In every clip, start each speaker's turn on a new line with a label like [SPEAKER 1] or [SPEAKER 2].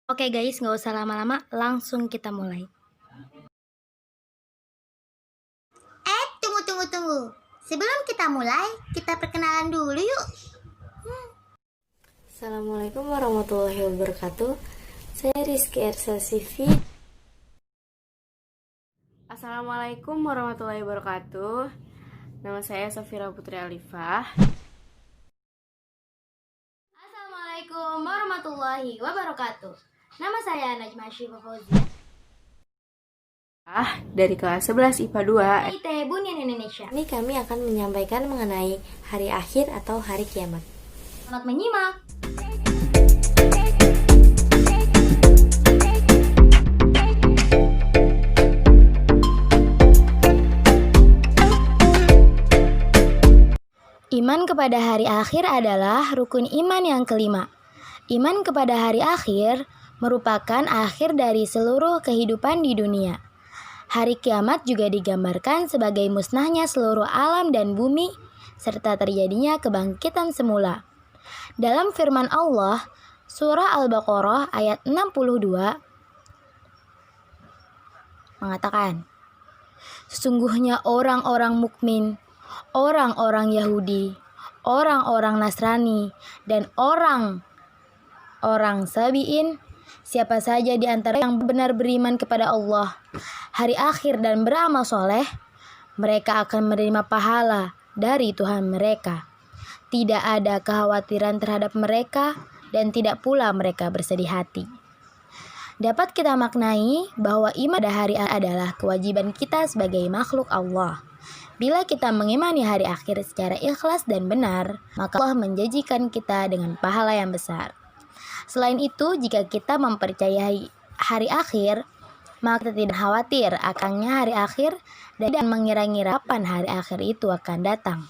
[SPEAKER 1] Oke guys, nggak usah lama-lama, langsung kita mulai.
[SPEAKER 2] Tunggu. Sebelum kita mulai, kita perkenalan dulu yuk.
[SPEAKER 3] Assalamualaikum warahmatullahi wabarakatuh. Saya Rizky Ersa Sivi.
[SPEAKER 4] Assalamualaikum warahmatullahi wabarakatuh. Nama saya Safira Putri Alifah.
[SPEAKER 1] Assalamualaikum warahmatullahi wabarakatuh. Nama saya Najma Syifa Fauzia
[SPEAKER 4] Dari kelas 11 IPA 2.
[SPEAKER 1] IT Bunian Indonesia.
[SPEAKER 3] Ini kami akan menyampaikan mengenai hari akhir atau hari kiamat.
[SPEAKER 1] Selamat menyimak. Iman kepada hari akhir adalah rukun iman yang kelima. Iman kepada hari akhir merupakan akhir dari seluruh kehidupan di dunia. Hari kiamat juga digambarkan sebagai musnahnya seluruh alam dan bumi, serta terjadinya kebangkitan semula. Dalam firman Allah, surah Al-Baqarah ayat 62 mengatakan, "Sesungguhnya orang-orang mukmin, orang-orang Yahudi, orang-orang Nasrani, dan orang-orang Sabi'in, siapa saja di antara yang benar beriman kepada Allah, hari akhir dan beramal soleh, mereka akan menerima pahala dari Tuhan mereka. Tidak ada kekhawatiran terhadap mereka dan tidak pula mereka bersedih hati." Dapat kita maknai bahwa iman pada hari akhir adalah kewajiban kita sebagai makhluk Allah. Bila kita mengimani hari akhir secara ikhlas dan benar, maka Allah menjanjikan kita dengan pahala yang besar. Selain itu, jika kita mempercayai hari akhir, maka kita tidak khawatir akannya hari akhir dan mengira-ngira kapan hari akhir itu akan datang.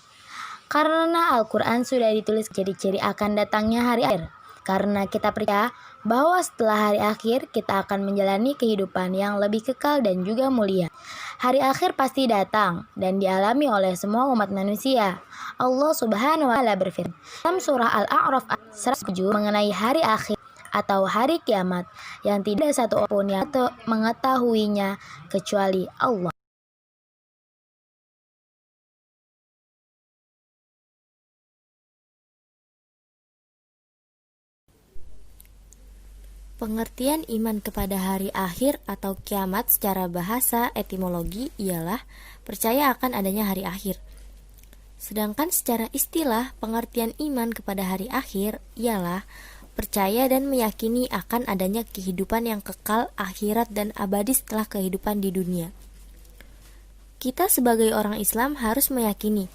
[SPEAKER 1] Karena Al-Quran sudah ditulis ciri-ciri akan datangnya hari akhir. Karena kita percaya bahwa setelah hari akhir kita akan menjalani kehidupan yang lebih kekal dan juga mulia. Hari akhir pasti datang dan dialami oleh semua umat manusia. Allah Subhanahu wa Ta'ala berfirman dalam surah Al-A'raf 107 mengenai hari akhir atau hari kiamat yang tidak satu pun yang mengetahuinya kecuali Allah.
[SPEAKER 3] Pengertian iman kepada hari akhir atau kiamat secara bahasa etimologi ialah percaya akan adanya hari akhir. Sedangkan secara istilah, pengertian iman kepada hari akhir ialah percaya dan meyakini akan adanya kehidupan yang kekal, akhirat dan abadi setelah kehidupan di dunia. Kita sebagai orang Islam harus meyakini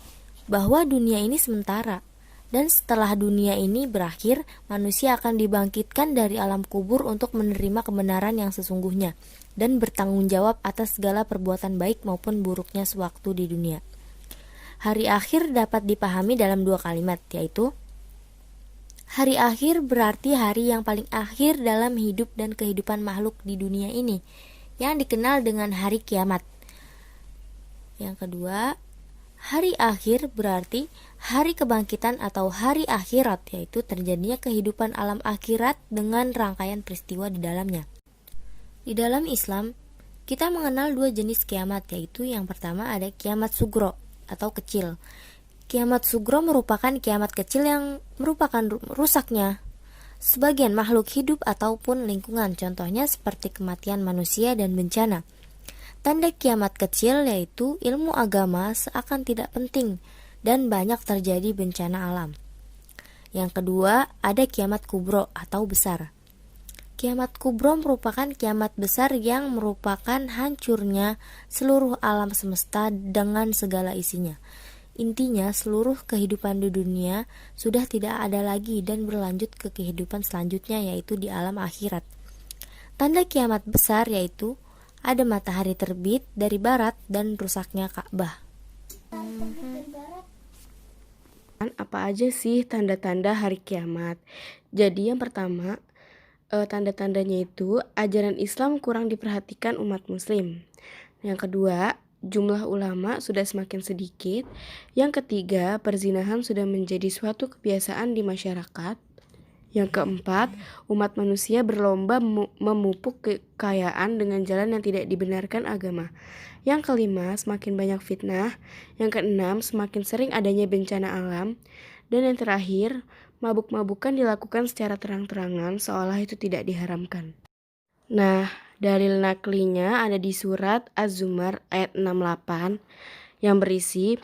[SPEAKER 3] bahwa dunia ini sementara, dan setelah dunia ini berakhir, manusia akan dibangkitkan dari alam kubur untuk menerima kebenaran yang sesungguhnya dan bertanggung jawab atas segala perbuatan baik maupun buruknya sewaktu di dunia. Hari akhir dapat dipahami dalam dua kalimat, yaitu hari akhir berarti hari yang paling akhir dalam hidup dan kehidupan makhluk di dunia ini, yang dikenal dengan hari kiamat. Yang kedua, hari akhir berarti hari kebangkitan atau hari akhirat, yaitu terjadinya kehidupan alam akhirat dengan rangkaian peristiwa di dalamnya. Di dalam Islam, kita mengenal dua jenis kiamat, yaitu yang pertama ada kiamat sugro atau kecil. Kiamat sugro merupakan kiamat kecil yang merupakan rusaknya sebagian makhluk hidup ataupun lingkungan, contohnya seperti kematian manusia dan bencana. Tanda kiamat kecil yaitu ilmu agama seakan tidak penting dan banyak terjadi bencana alam. Yang kedua, ada kiamat kubro atau besar. Kiamat kubro merupakan kiamat besar yang merupakan hancurnya seluruh alam semesta dengan segala isinya. Intinya, seluruh kehidupan di dunia sudah tidak ada lagi dan berlanjut ke kehidupan selanjutnya, yaitu di alam akhirat. Tanda kiamat besar yaitu ada matahari terbit dari barat dan rusaknya Ka'bah.
[SPEAKER 4] Apa aja sih tanda-tanda hari kiamat? Jadi yang pertama, tanda-tandanya itu ajaran Islam kurang diperhatikan umat muslim. Yang kedua, jumlah ulama sudah semakin sedikit. Yang ketiga, perzinahan sudah menjadi suatu kebiasaan di masyarakat. Yang keempat, umat manusia berlomba memupuk kekayaan dengan jalan yang tidak dibenarkan agama. Yang kelima, semakin banyak fitnah. Yang keenam, semakin sering adanya bencana alam. Dan yang terakhir, mabuk-mabukan dilakukan secara terang-terangan seolah itu tidak diharamkan. Nah, dalil naklinya ada di surat Az-Zumar ayat 68 yang berisi,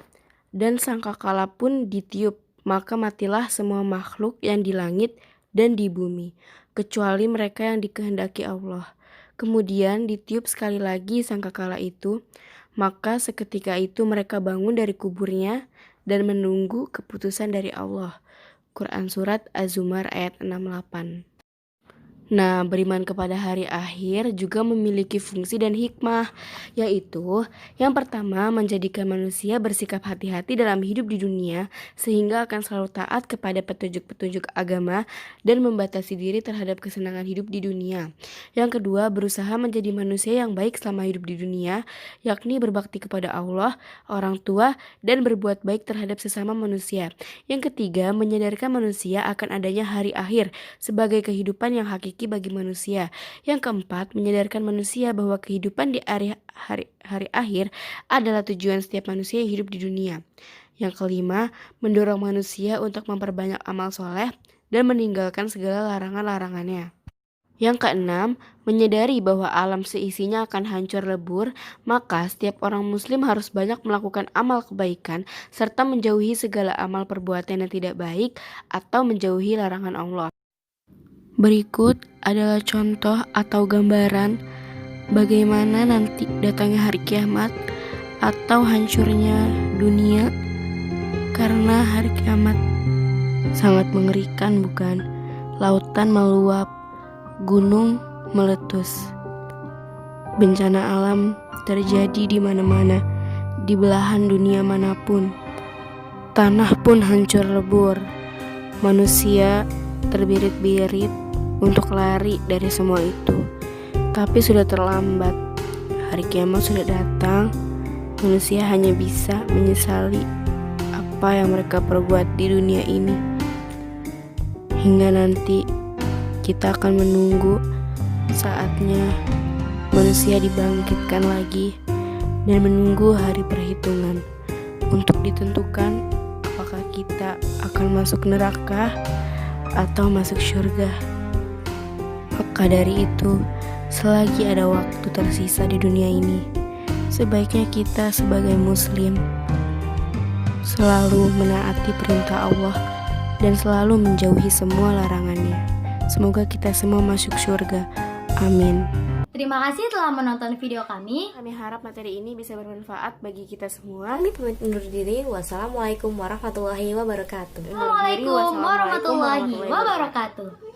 [SPEAKER 4] dan sangkakala pun ditiup, maka matilah semua makhluk yang di langit dan di bumi, kecuali mereka yang dikehendaki Allah. Kemudian ditiup sekali lagi sangkakala itu, maka seketika itu mereka bangun dari kuburnya dan menunggu keputusan dari Allah. Quran Surat Az-Zumar ayat 68. Nah, beriman kepada hari akhir juga memiliki fungsi dan hikmah, yaitu yang pertama, menjadikan manusia bersikap hati-hati dalam hidup di dunia sehingga akan selalu taat kepada petunjuk-petunjuk agama dan membatasi diri terhadap kesenangan hidup di dunia. Yang kedua, berusaha menjadi manusia yang baik selama hidup di dunia, yakni berbakti kepada Allah, orang tua, dan berbuat baik terhadap sesama manusia. Yang ketiga, menyadarkan manusia akan adanya hari akhir sebagai kehidupan yang hakiki bagi manusia. Yang keempat, menyadarkan manusia bahwa kehidupan di hari akhir adalah tujuan setiap manusia yang hidup di dunia. Yang kelima, mendorong manusia untuk memperbanyak amal soleh dan meninggalkan segala larangan-larangannya. Yang keenam, menyadari bahwa alam seisinya akan hancur lebur, maka setiap orang muslim harus banyak melakukan amal kebaikan serta menjauhi segala amal perbuatan yang tidak baik atau menjauhi larangan Allah. Berikut adalah contoh atau gambaran bagaimana nanti datangnya hari kiamat atau hancurnya dunia karena hari kiamat. Sangat mengerikan, bukan? Lautan meluap, gunung meletus. Bencana alam terjadi di mana-mana, di belahan dunia manapun. Tanah pun hancur lebur. Manusia terbirit-birit untuk lari dari semua itu, tapi sudah terlambat. Hari kiamat sudah datang. Manusia hanya bisa menyesali apa yang mereka perbuat di dunia ini. Hingga nanti kita akan menunggu saatnya manusia dibangkitkan lagi dan menunggu hari perhitungan untuk ditentukan apakah kita akan masuk neraka atau masuk surga. Maka dari itu, selagi ada waktu tersisa di dunia ini, sebaiknya kita sebagai muslim selalu menaati perintah Allah dan selalu menjauhi semua larangannya. Semoga kita semua masuk surga. Amin.
[SPEAKER 1] Terima kasih telah menonton video kami.
[SPEAKER 4] Kami harap materi ini bisa bermanfaat bagi kita semua.
[SPEAKER 3] Kami pamit undur diri. Wassalamualaikum warahmatullahi wabarakatuh.
[SPEAKER 1] Assalamualaikum warahmatullahi wabarakatuh.